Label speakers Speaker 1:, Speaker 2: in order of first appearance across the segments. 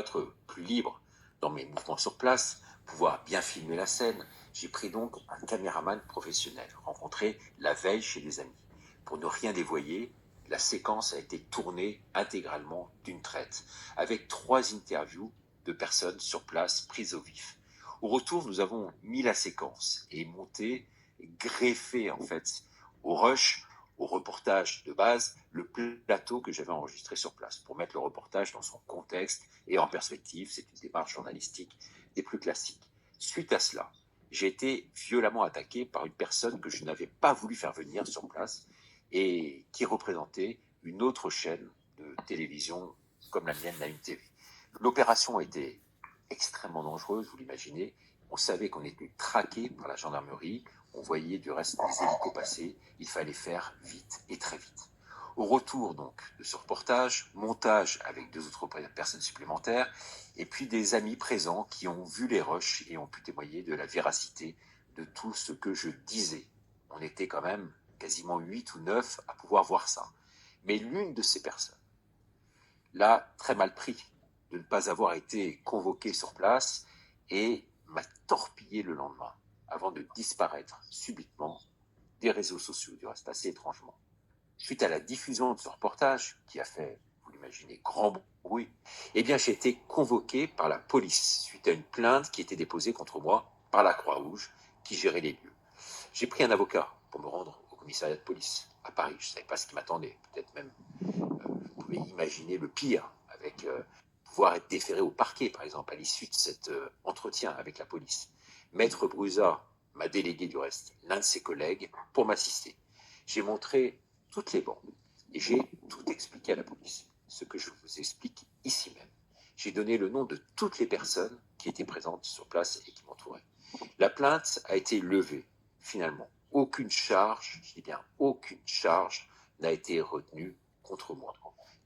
Speaker 1: être plus libre dans mes mouvements sur place, pouvoir bien filmer la scène, j'ai pris donc un caméraman professionnel, rencontré la veille chez des amis. Pour ne rien dévoyer, la séquence a été tournée intégralement d'une traite, avec 3 interviews de personnes sur place prises au vif. Au retour, nous avons mis la séquence et monté, greffé en fait au rush, au reportage de base, le plateau que j'avais enregistré sur place, pour mettre le reportage dans son contexte et en perspective. C'est une démarche journalistique des plus classiques. Suite à cela, j'ai été violemment attaqué par une personne que je n'avais pas voulu faire venir sur place et qui représentait une autre chaîne de télévision comme la mienne, la Une TV. L'opération était extrêmement dangereuse, vous l'imaginez. On savait qu'on était traqué par la gendarmerie, on voyait du reste les hélicos passer, il fallait faire vite et très vite. Au retour donc de ce reportage, montage avec 2 autres personnes supplémentaires, et puis des amis présents qui ont vu les rushs et ont pu témoigner de la véracité de tout ce que je disais. On était quand même quasiment 8 ou 9 à pouvoir voir ça. Mais l'une de ces personnes l'a très mal pris de ne pas avoir été convoqué sur place et m'a torpillé le lendemain avant de disparaître subitement des réseaux sociaux, du reste assez étrangement. Suite à la diffusion de ce reportage, qui a fait, vous l'imaginez, grand bruit, eh bien j'ai été convoqué par la police suite à une plainte qui était déposée contre moi par la Croix-Rouge qui gérait les lieux. J'ai pris un avocat pour me rendre au commissariat de police à Paris. Je ne savais pas ce qui m'attendait. Peut-être même, vous pouvez imaginer le pire, avec pouvoir être déféré au parquet, par exemple, à l'issue de cet entretien avec la police. Maître Brusa m'a délégué du reste l'un de ses collègues pour m'assister. J'ai montré toutes les bandes et j'ai tout expliqué à la police, ce que je vous explique ici même. J'ai donné le nom de toutes les personnes qui étaient présentes sur place et qui m'entouraient. La plainte a été levée, finalement. Aucune charge, je dis bien aucune charge, n'a été retenue contre moi.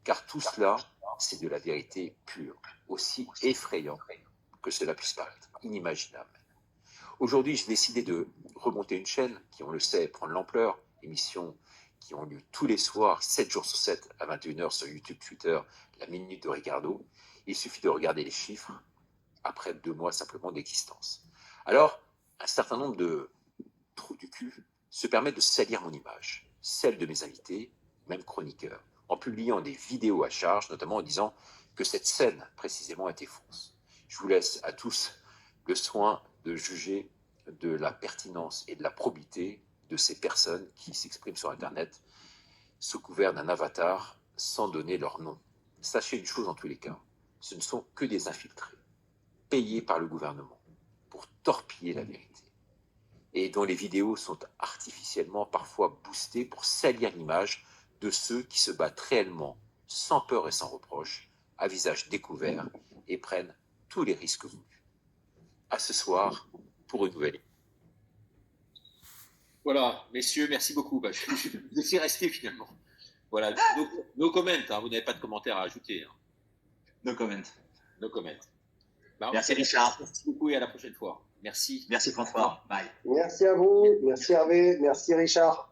Speaker 1: Car tout cela, c'est de la vérité pure, aussi effrayant que cela puisse paraître, inimaginable. Aujourd'hui, j'ai décidé de remonter une chaîne qui, on le sait, prend de l'ampleur, émissions qui ont lieu tous les soirs, 7 jours sur 7, à 21h sur YouTube, Twitter, la Minute de Ricardo. Il suffit de regarder les chiffres après 2 mois simplement d'existence. Alors, un certain nombre de trous du cul se permettent de salir mon image, celle de mes invités, même chroniqueurs, en publiant des vidéos à charge, notamment en disant que cette scène, précisément, était fausse. Je vous laisse à tous le soin de juger de la pertinence et de la probité de ces personnes qui s'expriment sur Internet sous couvert d'un avatar sans donner leur nom. Sachez une chose en tous les cas, ce ne sont que des infiltrés, payés par le gouvernement pour torpiller la vérité, et dont les vidéos sont artificiellement parfois boostées pour salir l'image de ceux qui se battent réellement, sans peur et sans reproche, à visage découvert, et prennent tous les risques voulus. À ce soir pour une nouvelle. Voilà, messieurs, merci beaucoup. Je suis resté finalement. Voilà, no comment, hein, vous n'avez pas de commentaires à ajouter. Hein.
Speaker 2: No comment.
Speaker 1: No comment.
Speaker 2: Merci Richard.
Speaker 1: Merci beaucoup et à la prochaine fois. Merci.
Speaker 2: Merci François. Bye.
Speaker 3: Merci à vous, merci Hervé, merci Richard.